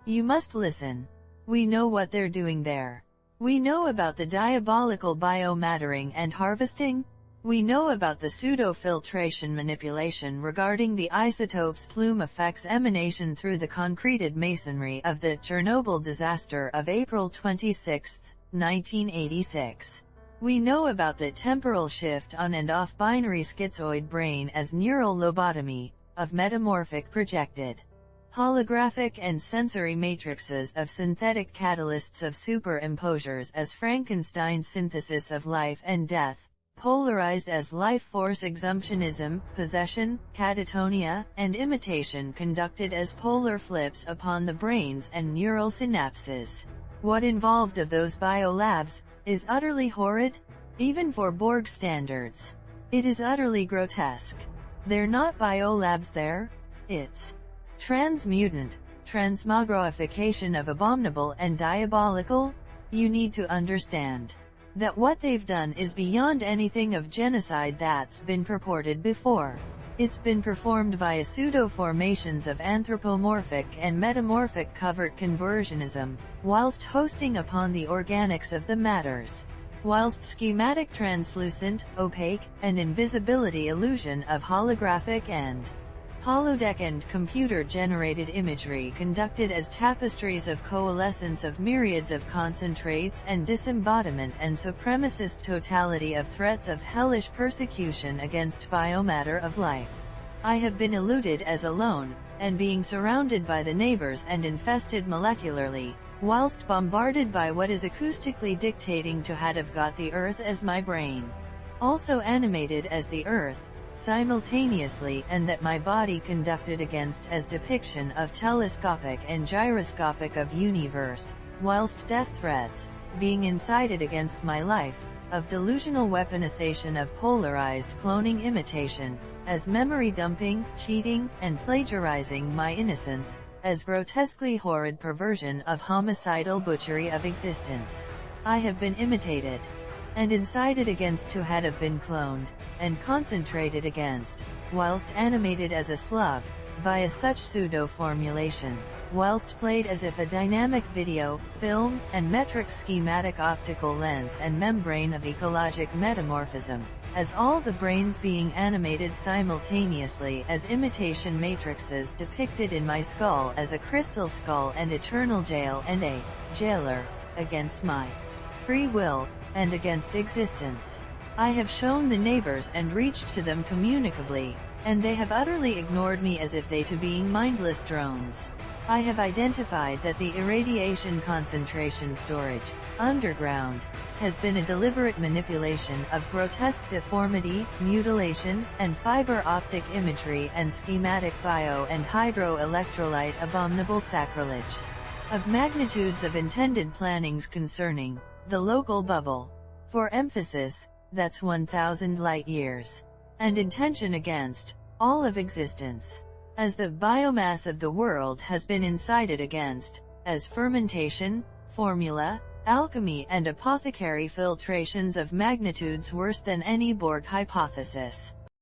You must listen. We know what they're doing there. We know about the diabolical biomattering and harvesting. We know about the pseudo-filtration manipulation regarding the isotopes plume effects emanation through the concreted masonry of the Chernobyl disaster of April 26, 1986. We know about the temporal shift on and off binary schizoid brain as neural lobotomy, of metamorphic projected holographic and sensory matrices of synthetic catalysts of superimposers as Frankenstein's synthesis of life and death, polarized as life force exumptionism, possession, catatonia, and imitation conducted as polar flips upon the brains and neural synapses. What involved of those biolabs is utterly horrid, even for Borg standards. It is utterly grotesque. They're not biolabs there, it's transmutant, transmogrification of abominable and diabolical. You need to understand that what they've done is beyond anything of genocide that's been purported before. It's been performed via pseudo-formations of anthropomorphic and metamorphic covert conversionism, whilst hosting upon the organics of the matters, whilst schematic translucent, opaque, and invisibility illusion of holographic and holodeck and computer-generated imagery conducted as tapestries of coalescence of myriads of concentrates and disembodiment and supremacist totality of threats of hellish persecution against biomatter of life. I have been eluded as alone, and being surrounded by the neighbors and infested molecularly, whilst bombarded by what is acoustically dictating to have got the earth as my brain. Also animated as the earth, simultaneously, and that my body conducted against as depiction of telescopic and gyroscopic of universe, whilst death threats, being incited against my life, of delusional weaponization of polarized cloning imitation, as memory dumping, cheating, and plagiarizing my innocence, as grotesquely horrid perversion of homicidal butchery of existence. I have been imitated and incited against to have been cloned, and concentrated against, whilst animated as a slug, via such pseudo-formulation, whilst played as if a dynamic video, film, and metric schematic optical lens and membrane of ecologic metamorphism, as all the brains being animated simultaneously as imitation matrices depicted in my skull as a crystal skull and eternal jail and a jailer, against my free will, and against existence. I have shown the neighbors and reached to them communicably, and they have utterly ignored me as if they too being mindless drones. I have identified that the irradiation concentration storage, underground, has been a deliberate manipulation of grotesque deformity, mutilation, and fiber optic imagery and schematic bio and hydroelectrolyte abominable sacrilege, of magnitudes of intended plannings concerning the local bubble. For emphasis, that's 1,000 light years. And intention against all of existence. As the biomass of the world has been incited against, as fermentation, formula, alchemy and apothecary filtrations of magnitudes worse than any Borg hypothesis.